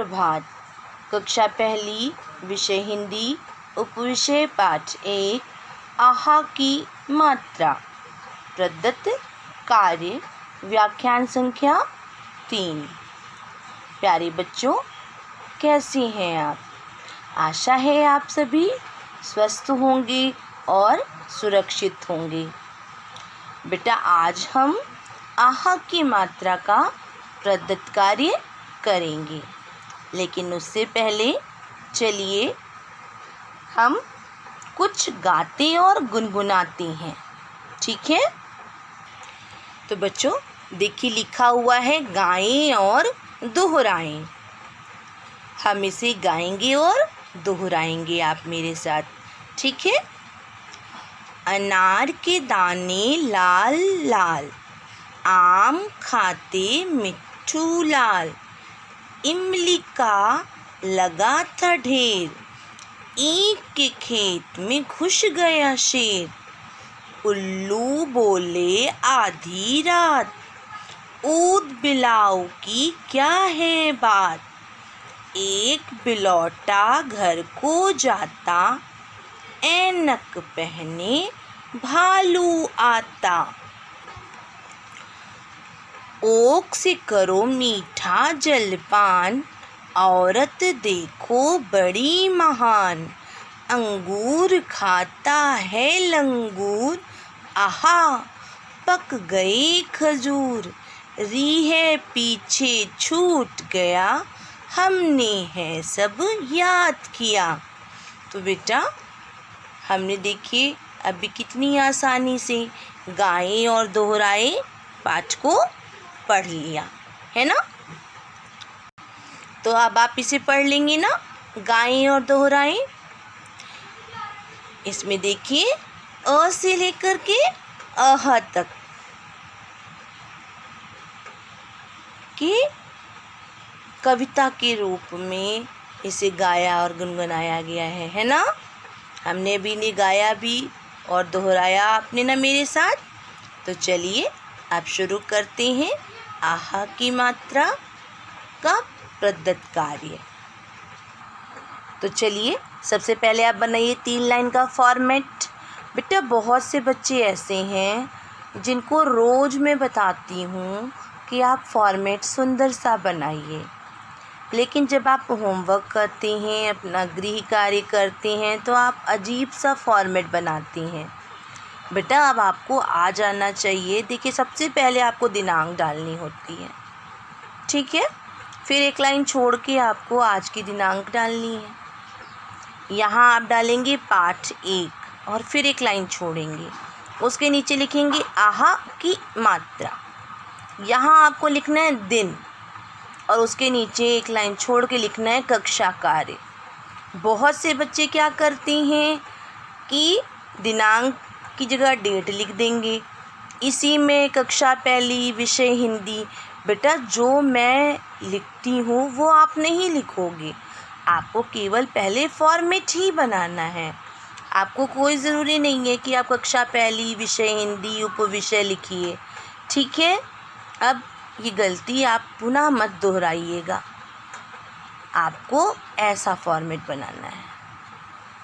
सुप्रभात। कक्षा पहली, विषय हिंदी, उपविषय पाठ 1, आहा की मात्रा। प्रदत्त कार्य, व्याख्यान संख्या 3। प्यारे बच्चों, कैसे हैं आप? आशा है आप सभी स्वस्थ होंगे और सुरक्षित होंगे। बेटा, आज हम आहा की मात्रा का प्रदत्त कार्य करेंगे, लेकिन उससे पहले चलिए हम कुछ गाते और गुनगुनाते हैं, ठीक है? तो बच्चों देखिए, लिखा हुआ है गाएं और दोहराएं। हम इसे गाएंगे और दोहराएंगे आप मेरे साथ, ठीक है? अनार के दाने लाल लाल, आम खाते मिट्ठू लाल, इमली का लगा था ढेर, ईंट के खेत में घुस गया शेर, उल्लू बोले आधी रात, ऊद बिलाव की क्या है बात, एक बिलौटा घर को जाता, ऐनक पहने भालू आता, ओक से करो मीठा जलपान, औरत देखो बड़ी महान, अंगूर खाता है लंगूर, आहा पक गई खजूर, रीहे पीछे छूट गया, हमने है सब याद किया। तो बेटा, हमने देखिए अभी कितनी आसानी से गाए और दोहराए पाठ को पढ़ लिया है ना। तो अब आप इसे पढ़ लेंगे ना, गाएं और दोहराएं। इसमें देखिए अ से लेकर के अह तक की कविता के रूप में इसे गाया और गुनगुनाया गया है ना। हमने भी ने गाया भी और दोहराया आपने ना मेरे साथ। तो चलिए अब शुरू करते हैं आहा की मात्रा का प्रदत्त कार्य। तो चलिए सबसे पहले आप बनाइए 3 लाइन का फॉर्मेट। बेटा, बहुत से बच्चे ऐसे हैं जिनको रोज़ मैं बताती हूँ कि आप फॉर्मेट सुंदर सा बनाइए, लेकिन जब आप होमवर्क करते हैं, अपना गृह कार्य करते हैं, तो आप अजीब सा फॉर्मेट बनाते हैं। बेटा, अब आपको आ जाना चाहिए। देखिए, सबसे पहले आपको दिनांक डालनी होती है, ठीक है? फिर एक लाइन छोड़ के आपको आज की दिनांक डालनी है। यहाँ आप डालेंगे पाठ 1 और फिर एक लाइन छोड़ेंगे, उसके नीचे लिखेंगे आहा की मात्रा। यहाँ आपको लिखना है दिन और उसके नीचे एक लाइन छोड़ के लिखना है कक्षा कार्य। बहुत से बच्चे क्या करते हैं कि दिनांक की जगह डेट लिख देंगे, इसी में कक्षा पहली, विषय हिंदी। बेटा, जो मैं लिखती हूँ वो आप नहीं लिखोगे, आपको केवल पहले फॉर्मेट ही बनाना है। आपको कोई ज़रूरी नहीं है कि आप कक्षा पहली, विषय हिंदी, उपविषय लिखिए, ठीक है? अब ये गलती आप पुनः मत दोहराइएगा, आपको ऐसा फॉर्मेट बनाना है,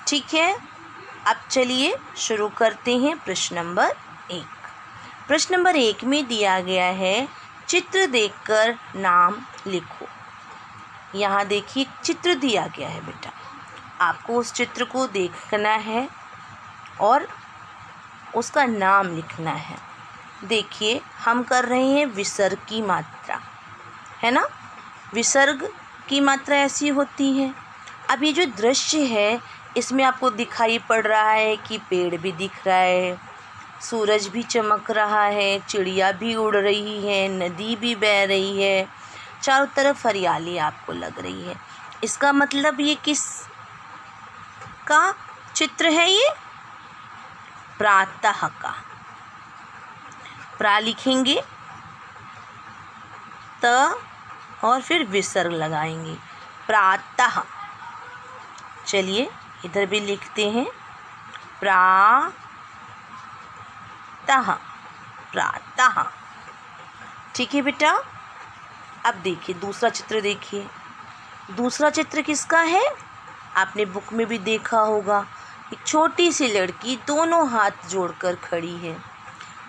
ठीक है? अब चलिए शुरू करते हैं प्रश्न नंबर 1। प्रश्न नंबर 1 में दिया गया है चित्र देखकर नाम लिखो। यहाँ देखिए चित्र दिया गया है बेटा, आपको उस चित्र को देखना है और उसका नाम लिखना है। देखिए, हम कर रहे हैं विसर्ग की मात्रा, है ना। विसर्ग की मात्रा ऐसी होती है। अब ये जो दृश्य है, इसमें आपको दिखाई पड़ रहा है कि पेड़ भी दिख रहा है, सूरज भी चमक रहा है, चिड़िया भी उड़ रही है, नदी भी बह रही है, चारों तरफ हरियाली आपको लग रही है। इसका मतलब ये किस का चित्र है? ये प्रातः का। प्रा लिखेंगे, त और फिर विसर्ग लगाएंगे, प्रातः। चलिए इधर भी लिखते हैं प्रातः, प्रातः, ठीक है बेटा। अब देखिए दूसरा चित्र देखिए, दूसरा चित्र किसका है? आपने बुक में भी देखा होगा, एक छोटी सी लड़की दोनों हाथ जोड़कर खड़ी है।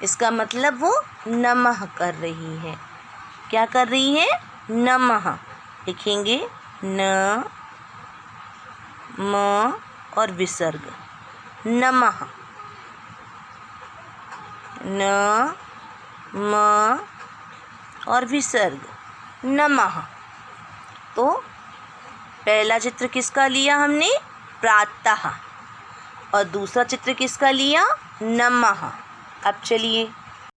इसका मतलब वो नमः कर रही है। क्या कर रही है? नमः। लिखेंगे न म और विसर्ग, नमः। न म और विसर्ग, नमः। तो पहला चित्र किसका लिया हमने? प्रातः। और दूसरा चित्र किसका लिया? नमः। अब चलिए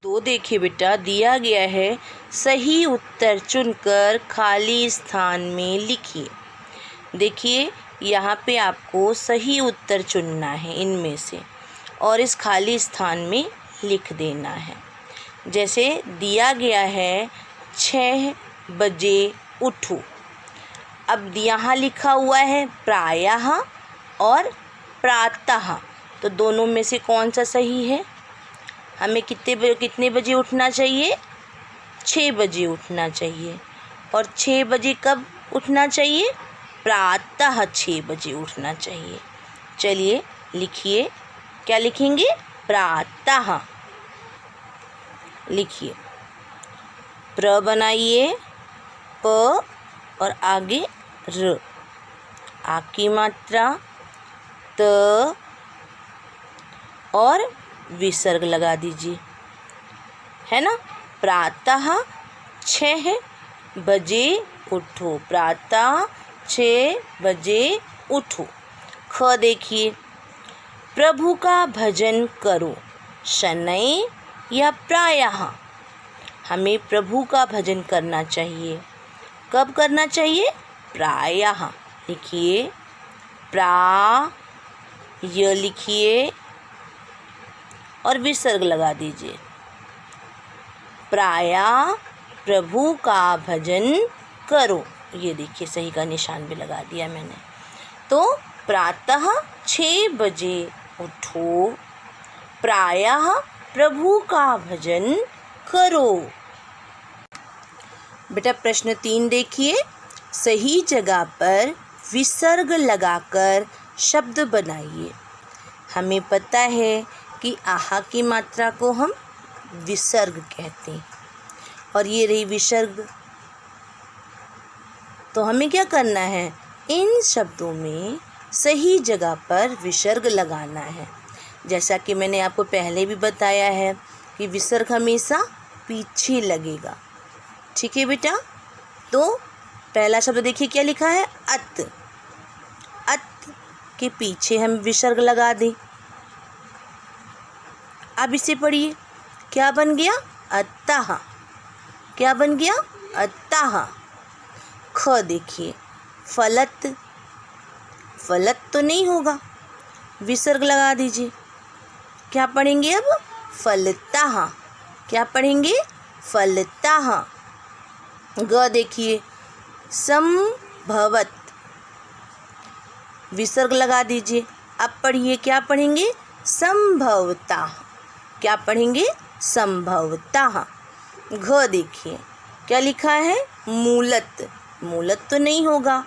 तो देखिए बेटा, दिया गया है सही उत्तर चुनकर खाली स्थान में लिखिए। देखिए यहाँ पे आपको सही उत्तर चुनना है इनमें से और इस खाली स्थान में लिख देना है। जैसे दिया गया है 6 बजे उठो। अब यहाँ लिखा हुआ है प्रायः और प्रातः, तो दोनों में से कौन सा सही है? हमें कितने बजे उठना चाहिए? 6 बजे उठना चाहिए। और 6 बजे कब उठना चाहिए? प्रातः 6 बजे उठना चाहिए। चलिए लिखिए, क्या लिखेंगे? प्रातः। लिखिए, प्र बनाइए, प और आगे र, आ की मात्रा, त और विसर्ग लगा दीजिए, है ना। प्रातः 6 बजे उठो, प्रातः 6 बजे उठो। ख देखिए, प्रभु का भजन करो, शनै या प्रायः। हमें प्रभु का भजन करना चाहिए। कब करना चाहिए? प्रायः। लिखिए प्राय, लिखिए और विसर्ग लगा दीजिए। प्रायः प्रभु का भजन करो। ये देखिए सही का निशान भी लगा दिया मैंने। तो प्रातः 6 बजे उठो, प्रायः प्रभु का भजन करो। बेटा प्रश्न 3 देखिए, सही जगह पर विसर्ग लगाकर शब्द बनाइए। हमें पता है कि आहा की मात्रा को हम विसर्ग कहते हैं और ये रही विसर्ग। तो हमें क्या करना है? इन शब्दों में सही जगह पर विसर्ग लगाना है। जैसा कि मैंने आपको पहले भी बताया है कि विसर्ग हमेशा पीछे लगेगा। ठीक है बेटा। तो पहला शब्द देखिए क्या लिखा है? अत। अत के पीछे हम विसर्ग लगा दें। अब इसे पढ़िए, क्या बन गया? अतः। क्या बन गया? अतः। ख देखिए, फलत। फलत तो नहीं होगा, विसर्ग लगा दीजिए। क्या पढ़ेंगे अब? फलतः। क्या पढ़ेंगे? फलतः। ग देखिए, संभवत। विसर्ग लगा दीजिए। अब पढ़िए, क्या पढ़ेंगे? संभवतः। क्या पढ़ेंगे? संभवतः। घ देखिए, क्या लिखा है? मूलत। मूलत तो नहीं होगा,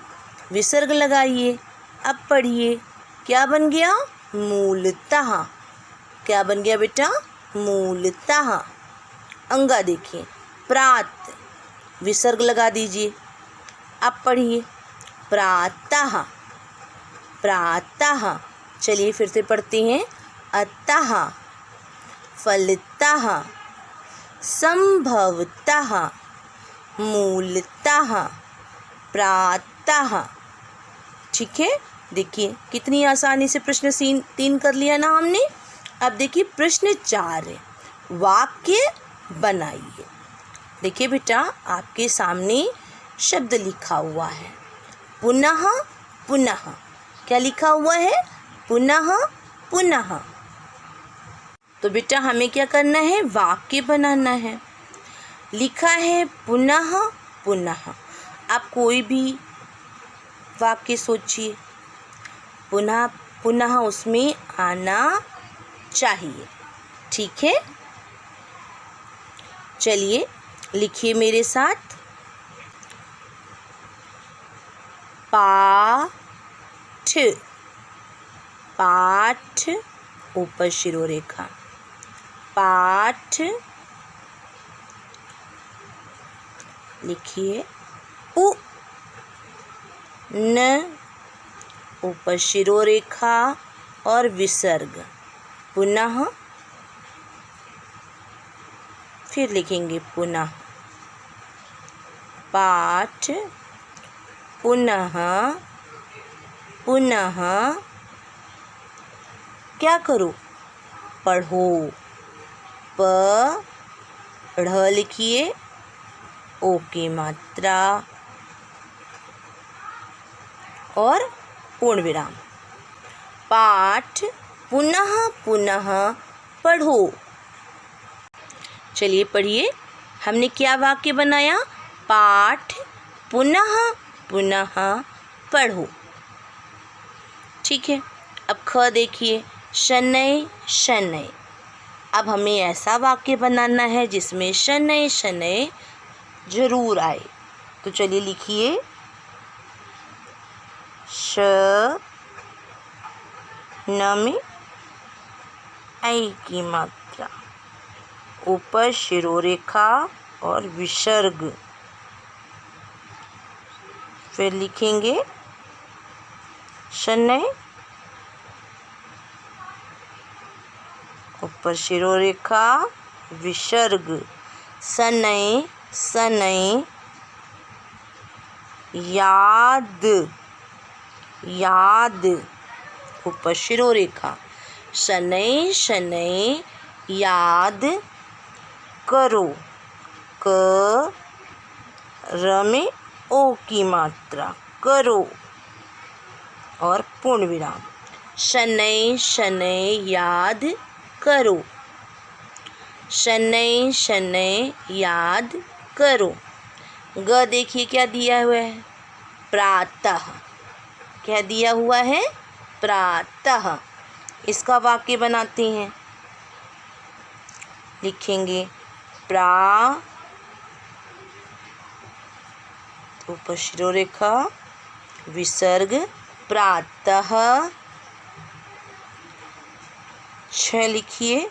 विसर्ग लगाइए। अब पढ़िए, क्या बन गया? मूलतः। क्या बन गया बेटा? मूलतः। अंगा देखिए, प्रात। विसर्ग लगा दीजिए। अब पढ़िए, प्रातः। प्रातः। चलिए फिर से पढ़ते हैं। अतः, फलतः, संभवतः, मूलतः, प्रातः। ठीक है। देखिए कितनी आसानी से प्रश्न 3 कर लिया ना हमने। अब देखिए प्रश्न 4 है, वाक्य बनाइए। देखिए बेटा, आपके सामने शब्द लिखा हुआ है, पुनः पुनः। क्या लिखा हुआ है? पुनः पुनः। तो बेटा हमें क्या करना है? वाक्य बनाना है। लिखा है पुनः पुनः। आप कोई भी वाक्य सोचिए, पुनः पुनः उसमें आना चाहिए। ठीक है। चलिए लिखिए मेरे साथ। पाठ, पाठ ऊपर शिरोरेखा, पाठ। लिखिए उ न ऊपर शिरोरेखा और विसर्ग, पुनः, फिर लिखेंगे पुनः, पाठ, पुनः, पुनः क्या करो, पढ़ो, पढ़ लिखिए, ओ की मात्रा और पूर्ण विराम, पाठ पुनः पुनः पढ़ो। चलिए पढ़िए, हमने क्या वाक्य बनाया, पाठ पुनः पुनः पढ़ो। ठीक है, अब ख देखिए, शनैः शनैः। अब हमें ऐसा वाक्य बनाना है जिसमें शनैः शनैः जरूर आए। तो चलिए लिखिए, श न में ऐ की मात्रा, ऊपर शिरोरेखा और विसर्ग, फिर लिखेंगे शनैः, ऊपर शिरोरेखा विसर्ग, शनैः शनैः, याद, याद ऊपर शिरोरेखा, शनैः शनैः याद करो, क र में ओ की मात्रा, करो और पूर्ण विराम, शनैः शनैः याद करो, शनैः शनैः याद करो। ग देखिए क्या दिया हुआ है, प्रातः, क्या दिया हुआ है, प्रातः। इसका वाक्य बनाते हैं, लिखेंगे प्रा, ऊपर शिरोरेखा विसर्ग, प्रातः, छ लिखिए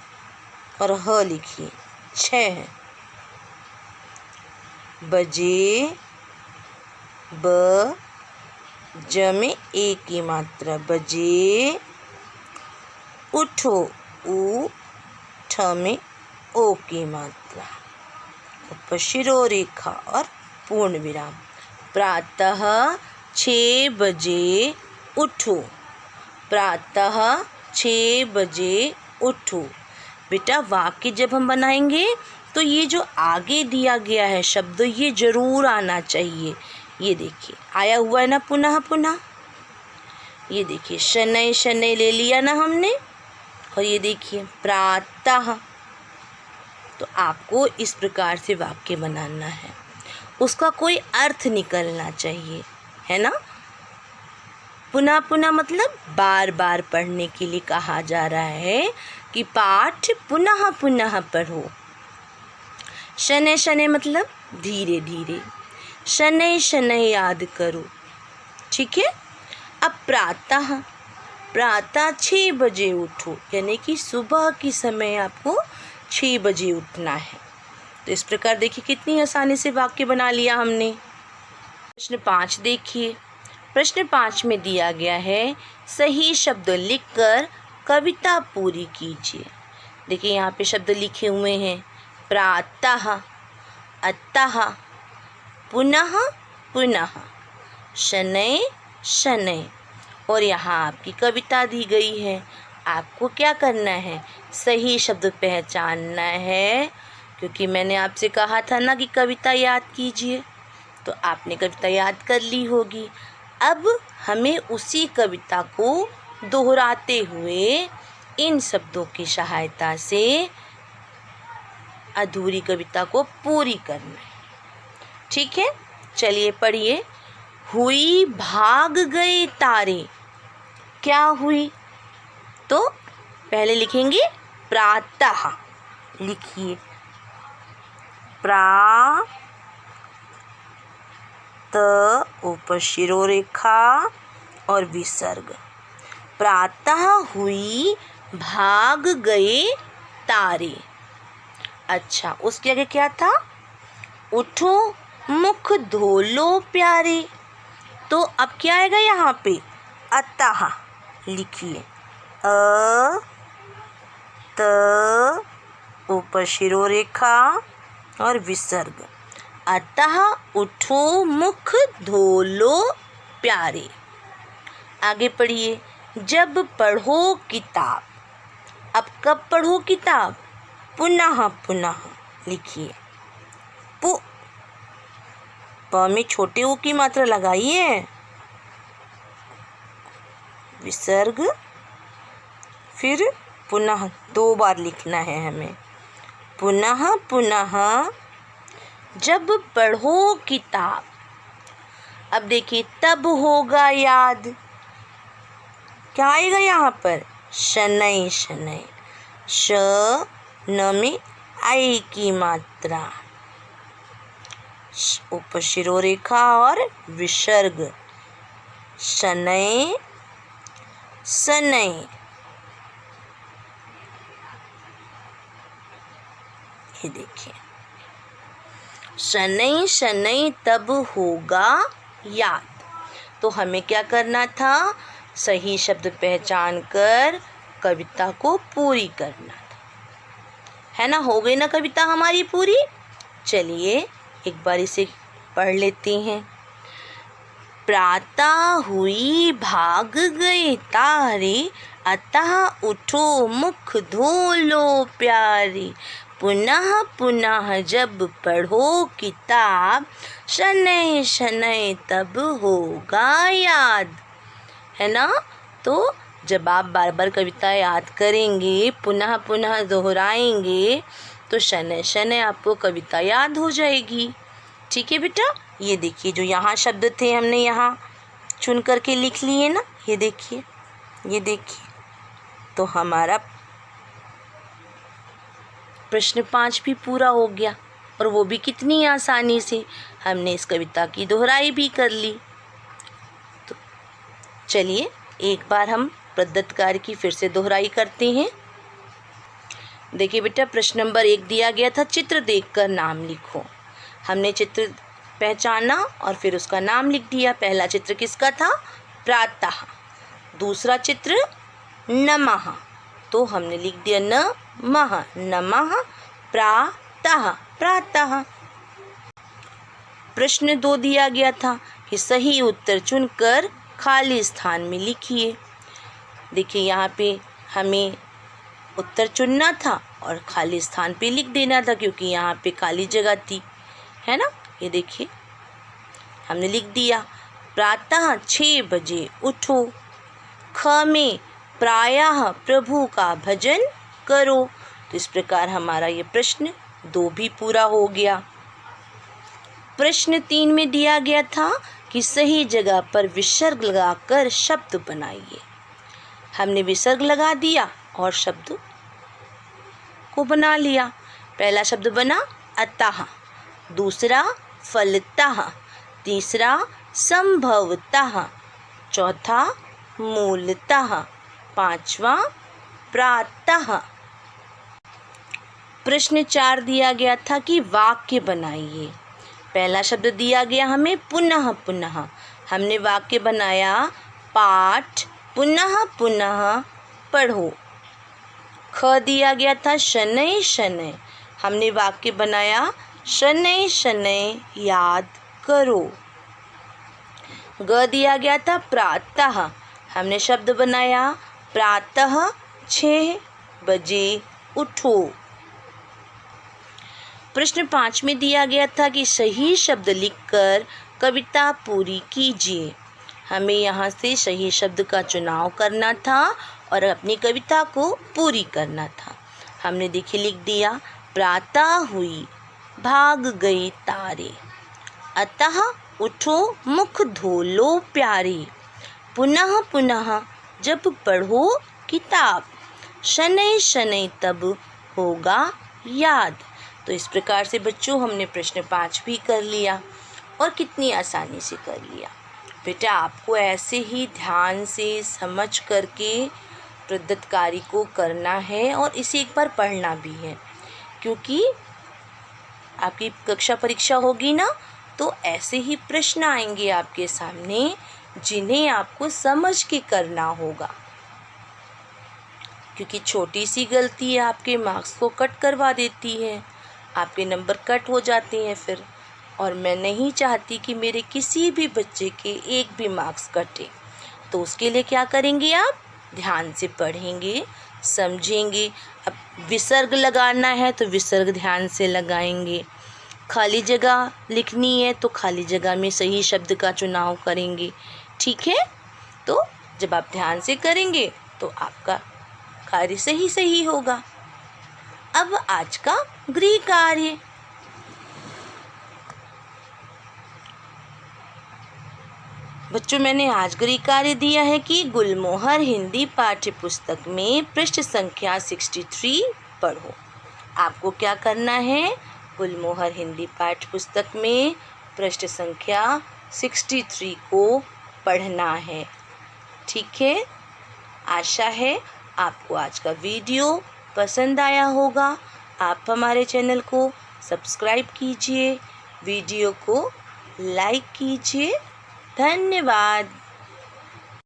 और ह लिखिए, छः, बजे, ब ज में ए की मात्रा, बजे, उठो, उ ठ में ओ की मात्रा, ऊपर शिरोरेखा और पूर्ण विराम, प्रातः 6 बजे उठो, प्रातः 6 बजे उठो। बेटा वाक्य जब हम बनाएंगे तो ये जो आगे दिया गया है शब्द, ये ज़रूर आना चाहिए। ये देखिए आया हुआ है ना, पुनः पुनः। ये देखिए शनैः शनैः ले लिया ना हमने, और ये देखिए प्रातः। तो आपको इस प्रकार से वाक्य बनाना है, उसका कोई अर्थ निकलना चाहिए, है ना। पुनः पुनः मतलब बार बार पढ़ने के लिए कहा जा रहा है कि पाठ पुनः पुनः पढ़ो। शनैः शनैः मतलब धीरे धीरे, शनैः शनैः याद करो। ठीक है। अब प्रातः, प्रातः 6 बजे उठो, यानी कि सुबह की समय आपको 6 बजे उठना है। तो इस प्रकार देखिए कितनी आसानी से वाक्य बना लिया हमने। प्रश्न 5 देखिए। प्रश्न 5 में दिया गया है, सही शब्द लिखकर कविता पूरी कीजिए। देखिए यहाँ पे शब्द लिखे हुए हैं, प्रातः, अतः, पुनः पुनः, शनैः शनैः, और यहाँ आपकी कविता दी गई है। आपको क्या करना है, सही शब्द पहचानना है, क्योंकि मैंने आपसे कहा था ना कि कविता याद कीजिए, तो आपने कविता याद कर ली होगी। अब हमें उसी कविता को दोहराते हुए इन शब्दों की सहायता से अधूरी कविता को पूरी करना है। ठीक है, चलिए पढ़िए। हुई भाग गए तारे, क्या हुई, तो पहले लिखेंगे प्रातः, लिखिए प्रा त ऊपर शिरोरेखा और विसर्ग। प्रातः हुई भाग गए तारे। अच्छा, उसके आगे क्या था? उठो मुख धो लो प्यारे। तो अब क्या आएगा यहाँ पे? अतः लिखिए, अ त ऊपर शिरोरेखा और विसर्ग। अतः उठो मुख धो लो प्यारे। आगे पढ़िए, जब पढ़ो किताब। अब कब पढ़ो किताब? पुनः पुनः लिखिए, पु प में छोटे ऊ की मात्रा लगाइए, विसर्ग, फिर पुनः 2 बार लिखना है हमें। पुनः पुनः जब पढ़ो किताब। अब देखिए, तब होगा याद। क्या आएगा यहाँ पर? शनै शनै। श न में आई की मात्रा, ऊपर शिरोरेखा और विसर्ग। शनै शनै। ये देखिए, शनै शनै तब होगा याद। तो हमें क्या करना था? सही शब्द पहचान कर कविता को पूरी करना था, है ना? हो गई ना कविता हमारी पूरी? चलिए एक बार इसे पढ़ लेते हैं। प्रातः हुई भाग गए तारे, अतः उठो मुख धो लो प्यारे। पुनः पुनः जब पढ़ो किताब, शनै शनै तब होगा याद। है ना? तो जब आप बार बार कविता याद करेंगे, पुनः पुनः दोहराएंगे, तो शनै शनै आपको कविता याद हो जाएगी। ठीक है बेटा? ये देखिए, जो यहाँ शब्द थे हमने यहाँ चुन करके लिख लिए ना। ये देखिए, ये देखिए, तो हमारा प्रश्न 5 भी पूरा हो गया, और वो भी कितनी आसानी से। हमने इस कविता की दोहराई भी कर ली। तो चलिए एक बार हम प्रदत्त कार्य की फिर से दोहराई करते हैं। देखिए बेटा, प्रश्न नंबर 1 दिया गया था, चित्र देखकर नाम लिखो। हमने चित्र पहचाना और फिर उसका नाम लिख दिया। पहला चित्र किसका था? प्रातः। दूसरा चित्र नमः, तो हमने लिख दिया नमः, नमः प्रातः, प्रातः। प्रश्न 2 दिया गया था कि सही उत्तर चुनकर खाली स्थान में लिखिए। देखिए, यहाँ पे हमें उत्तर चुनना था और खाली स्थान पे लिख देना था, क्योंकि यहाँ पे खाली जगह थी, है ना? ये देखिए, हमने लिख दिया, प्रातः 6 बजे उठो। ख में प्रायः प्रभु का भजन करो। तो इस प्रकार हमारा ये प्रश्न 2 भी पूरा हो गया। प्रश्न 3 में दिया गया था कि सही जगह पर विसर्ग लगाकर शब्द बनाइए। हमने विसर्ग लगा दिया और शब्द को बना लिया। पहला शब्द बना अतः, दूसरा फलतः, तीसरा संभवतः, चौथा मूलतः, पांचवा प्रातः। प्रश्न 4 दिया गया था कि वाक्य बनाइए। पहला शब्द दिया गया हमें पुनः पुनः। हमने वाक्य बनाया, पाठ पुनः पुनः पढ़ो। ख दिया गया था शनै शनै। हमने वाक्य बनाया, शनै शनै याद करो। ग दिया गया था प्रातः। हमने शब्द बनाया, प्रातः 6 बजे उठो। प्रश्न 5 में दिया गया था कि सही शब्द लिखकर कविता पूरी कीजिए। हमें यहाँ से सही शब्द का चुनाव करना था और अपनी कविता को पूरी करना था। हमने देखिए लिख दिया, प्रातः हुई भाग गए तारे, अतः उठो मुख धो लो प्यारे। पुनः पुनः जब पढ़ो किताब, शनै शनै तब होगा याद। तो इस प्रकार से बच्चों हमने प्रश्न 5 भी कर लिया और कितनी आसानी से कर लिया। बेटा आपको ऐसे ही ध्यान से समझ करके प्रदत्त कार्य को करना है और इसे एक बार पढ़ना भी है, क्योंकि आपकी कक्षा परीक्षा होगी ना, तो ऐसे ही प्रश्न आएंगे आपके सामने जिन्हें आपको समझ के करना होगा, क्योंकि छोटी सी गलती आपके मार्क्स को कट करवा देती है, आपके नंबर कट हो जाते हैं फिर। और मैं नहीं चाहती कि मेरे किसी भी बच्चे के एक भी मार्क्स कटे। तो उसके लिए क्या करेंगे आप? ध्यान से पढ़ेंगे, समझेंगे। अब विसर्ग लगाना है तो विसर्ग ध्यान से लगाएंगे, खाली जगह लिखनी है तो खाली जगह में सही शब्द का चुनाव करेंगे। ठीक है? तो जब आप ध्यान से करेंगे तो आपका कार्य सही होगा। अब आज का गृह कार्य। बच्चों मैंने आज गृह कार्य दिया है कि गुलमोहर हिंदी पाठ्य पुस्तक में पृष्ठ संख्या 63 पढ़ो। आपको क्या करना है? गुलमोहर हिंदी पाठ्य पुस्तक में पृष्ठ संख्या 63 को पढ़ना है। ठीक है? आशा है आपको आज का वीडियो पसंद आया होगा। आप हमारे चैनल को सब्सक्राइब कीजिए, वीडियो को लाइक कीजिए। धन्यवाद।